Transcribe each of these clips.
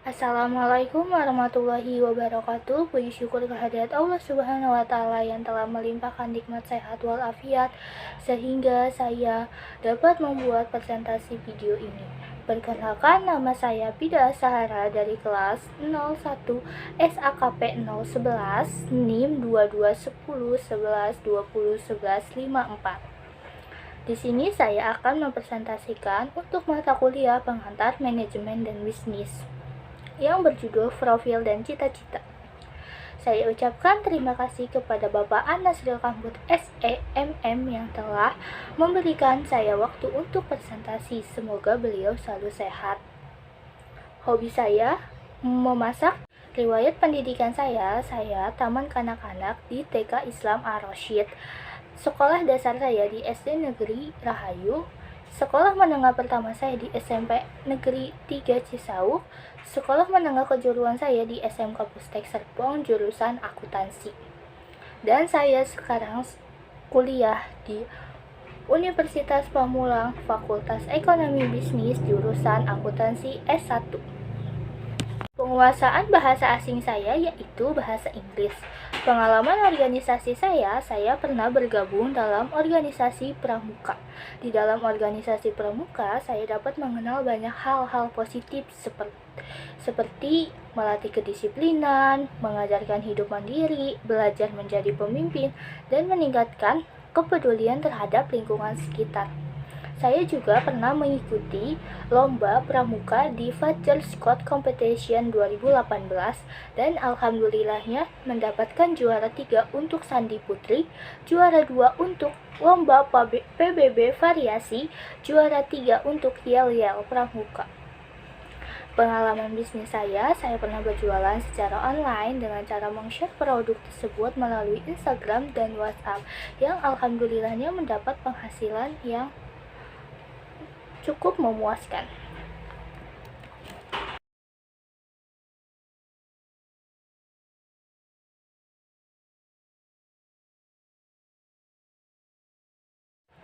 Assalamualaikum warahmatullahi wabarakatuh. Puji syukur kehadirat Allah Subhanahu wa Ta'ala yang telah melimpahkan nikmat sehat walafiat sehingga saya dapat membuat presentasi video ini. Perkenalkan, nama saya Pida Sahara dari kelas 01 SAKP 011 NIM 221011201154. Di sini saya akan mempresentasikan untuk mata kuliah pengantar manajemen dan bisnis yang berjudul Profil dan Cita-Cita. Saya ucapkan terima kasih kepada Bapak Anasril Kambut SEMM yang telah memberikan saya waktu untuk presentasi. Semoga beliau selalu sehat. Hobi saya memasak. Riwayat pendidikan saya taman kanak-kanak di TK Islam Ar-Rasyid. Sekolah dasar saya di SD Negeri Rahayu. Sekolah menengah pertama saya di SMP Negeri 3 Cisauk. Sekolah menengah kejuruan saya di SMK Pustek Serpong jurusan akuntansi. Dan saya sekarang kuliah di Universitas Pamulang Fakultas Ekonomi Bisnis jurusan akuntansi S1. Penguasaan bahasa asing saya yaitu bahasa Inggris. Pengalaman organisasi saya pernah bergabung dalam organisasi pramuka. Di dalam organisasi pramuka, saya dapat mengenal banyak hal-hal positif seperti melatih kedisiplinan, mengajarkan hidup mandiri, belajar menjadi pemimpin, dan meningkatkan kepedulian terhadap lingkungan sekitar. Saya juga pernah mengikuti lomba pramuka di Fajar Scott Competition 2018 dan alhamdulillahnya mendapatkan juara 3 untuk Sandi Putri, juara 2 untuk lomba PBB variasi, juara 3 untuk Yel-Yel pramuka. Pengalaman bisnis saya pernah berjualan secara online dengan cara meng-share produk tersebut melalui Instagram dan WhatsApp yang alhamdulillahnya mendapat penghasilan yang cukup memuaskan.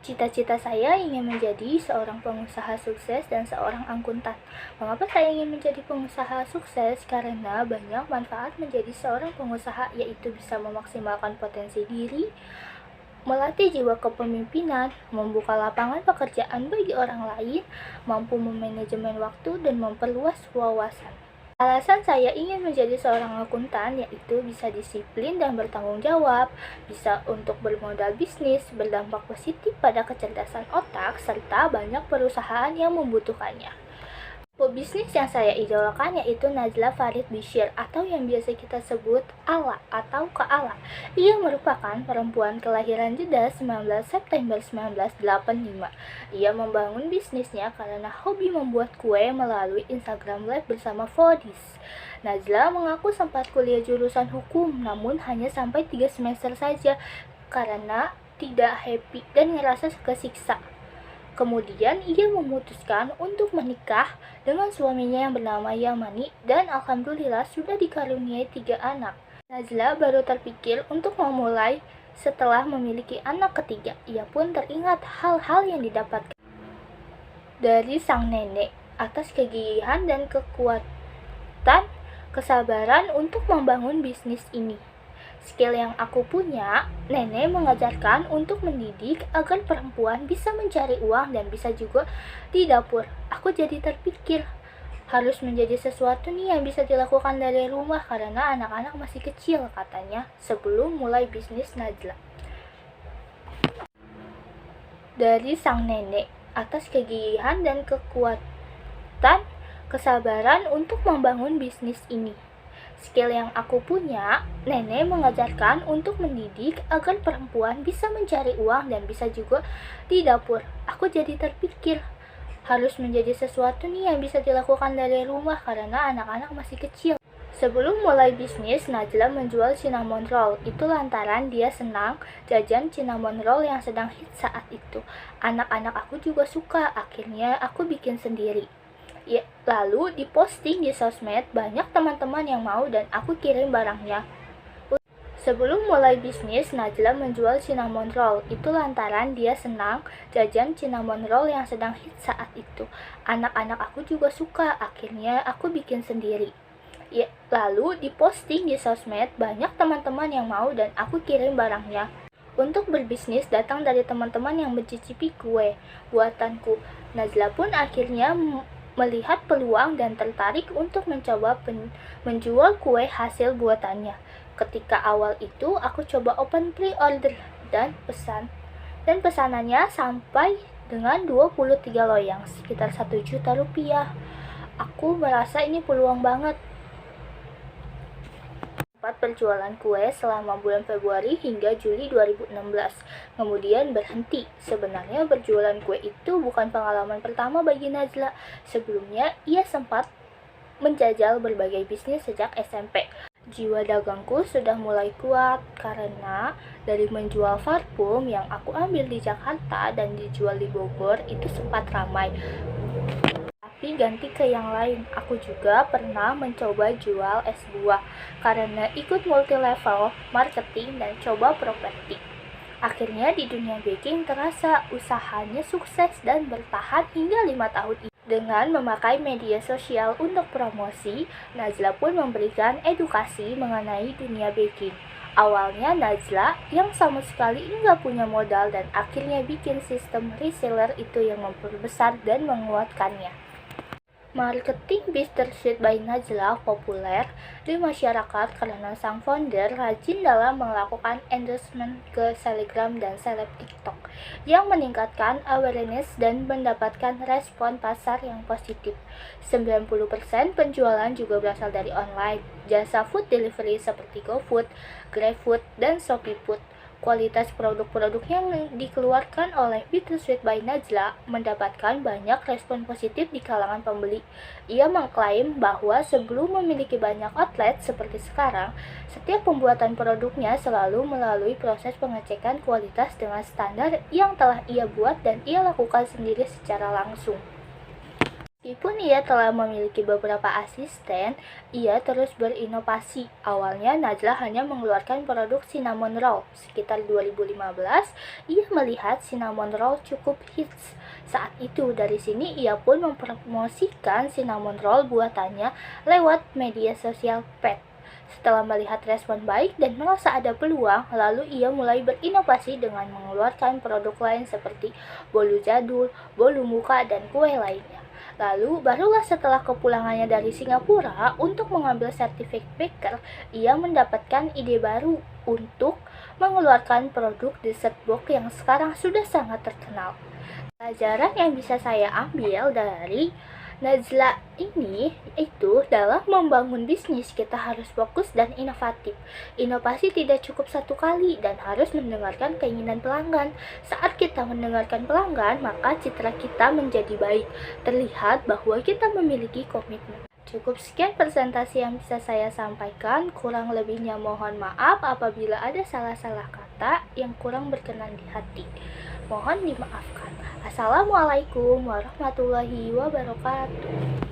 Cita-cita saya ingin menjadi seorang pengusaha sukses dan seorang akuntan. Mengapa saya ingin menjadi pengusaha sukses? Karena banyak manfaat menjadi seorang pengusaha, yaitu bisa memaksimalkan potensi diri, melatih jiwa kepemimpinan, membuka lapangan pekerjaan bagi orang lain, mampu memanajemen waktu, dan memperluas wawasan. Alasan saya ingin menjadi seorang akuntan yaitu bisa disiplin dan bertanggung jawab, bisa untuk bermodal bisnis, berdampak positif pada kecerdasan otak, serta banyak perusahaan yang membutuhkannya. Pebisnis yang saya idolakan yaitu Najla Farid Bishir atau yang biasa kita sebut Ala atau Kak Ala. Ia merupakan perempuan kelahiran Jeddah 19 September 1985. Ia membangun bisnisnya karena hobi membuat kue melalui Instagram Live bersama Fodis. Najla mengaku sempat kuliah jurusan hukum namun hanya sampai 3 semester saja karena tidak happy dan ngerasa kesiksa. Kemudian ia memutuskan untuk menikah dengan suaminya yang bernama Yamani dan alhamdulillah sudah dikaruniai 3 anak. Najla baru terpikir untuk memulai setelah memiliki anak ketiga. Ia pun teringat hal-hal yang didapatkan dari sang nenek atas kegigihan dan kekuatan kesabaran untuk membangun bisnis ini. Skill yang aku punya, nenek mengajarkan untuk mendidik agar perempuan bisa mencari uang dan bisa juga di dapur. Aku jadi terpikir, harus menjadi sesuatu nih yang bisa dilakukan dari rumah karena anak-anak masih kecil katanya sebelum mulai bisnis Najla. Dari sang nenek atas kegigihan dan kekuatan kesabaran untuk membangun bisnis ini. Skill yang aku punya, nenek mengajarkan untuk mendidik agar perempuan bisa mencari uang dan bisa juga di dapur. Aku jadi terpikir, harus menjadi sesuatu nih yang bisa dilakukan dari rumah karena anak-anak masih kecil. Sebelum mulai bisnis, Najla menjual cinnamon roll. Itu lantaran dia senang jajan cinnamon roll yang sedang hit saat itu. Anak-anak aku juga suka, akhirnya aku bikin sendiri. Ya, lalu diposting di sosmed, banyak teman-teman yang mau dan aku kirim barangnya. Sebelum mulai bisnis, Najla menjual cinnamon roll. Itu lantaran dia senang jajan cinnamon roll yang sedang hit saat itu. Anak-anak aku juga suka, akhirnya aku bikin sendiri. Ya, lalu diposting di sosmed, banyak teman-teman yang mau dan aku kirim barangnya. Untuk berbisnis datang dari teman-teman yang mencicipi kue buatanku. Najla pun akhirnya melihat peluang dan tertarik untuk mencoba menjual kue hasil buatannya. Ketika awal itu aku coba open pre-order dan pesanannya sampai dengan 23 loyang, sekitar 1 juta rupiah. Aku merasa ini peluang banget. Berjualan kue selama bulan Februari hingga Juli 2016, kemudian berhenti. Sebenarnya berjualan kue itu bukan pengalaman pertama bagi Najla. Sebelumnya, ia sempat menjajal berbagai bisnis sejak SMP. Jiwa dagangku sudah mulai kuat karena dari menjual parfum yang aku ambil di Jakarta dan dijual di Bogor itu sempat ramai. Tapi ganti ke yang lain. Aku juga pernah mencoba jual es buah karena ikut multi level marketing dan coba properti. Akhirnya di dunia baking terasa usahanya sukses dan bertahan hingga 5 tahun ini. Dengan memakai media sosial untuk promosi, Najla pun memberikan edukasi mengenai dunia baking. Awalnya Najla yang sama sekali nggak punya modal dan akhirnya bikin sistem reseller itu yang memperbesar dan menguatkannya. Marketing Bittersweet by Najla populer di masyarakat karena sang founder rajin dalam melakukan endorsement ke selebgram dan seleb TikTok yang meningkatkan awareness dan mendapatkan respon pasar yang positif. 90% penjualan juga berasal dari online, jasa food delivery seperti GoFood, GrabFood, dan ShopeeFood. Kualitas produk-produk yang dikeluarkan oleh Bittersweet by Najla mendapatkan banyak respon positif di kalangan pembeli. Ia mengklaim bahwa sebelum memiliki banyak outlet seperti sekarang, setiap pembuatan produknya selalu melalui proses pengecekan kualitas dengan standar yang telah ia buat dan ia lakukan sendiri secara langsung. Meskipun ia telah memiliki beberapa asisten, ia terus berinovasi. Awalnya Najla hanya mengeluarkan produk cinnamon roll. Sekitar 2015, ia melihat cinnamon roll cukup hits. Saat itu dari sini ia pun mempromosikan cinnamon roll buatannya lewat media sosial pet. Setelah melihat respon baik dan merasa ada peluang, lalu ia mulai berinovasi dengan mengeluarkan produk lain seperti bolu jadul, bolu muka, dan kue lainnya. Lalu, barulah setelah kepulangannya dari Singapura untuk mengambil sertifikat baker, ia mendapatkan ide baru untuk mengeluarkan produk dessert box yang sekarang sudah sangat terkenal. Pelajaran yang bisa saya ambil dari Najla ini itu dalam membangun bisnis kita harus fokus dan inovatif. Inovasi tidak cukup satu kali dan harus mendengarkan keinginan pelanggan. Saat kita mendengarkan pelanggan, maka citra kita menjadi baik. Terlihat bahwa kita memiliki komitmen. Cukup sekian presentasi yang bisa saya sampaikan. Kurang lebihnya mohon maaf apabila ada salah-salah kata yang kurang berkenan di hati. Mohon dimaafkan. Assalamualaikum warahmatullahi wabarakatuh.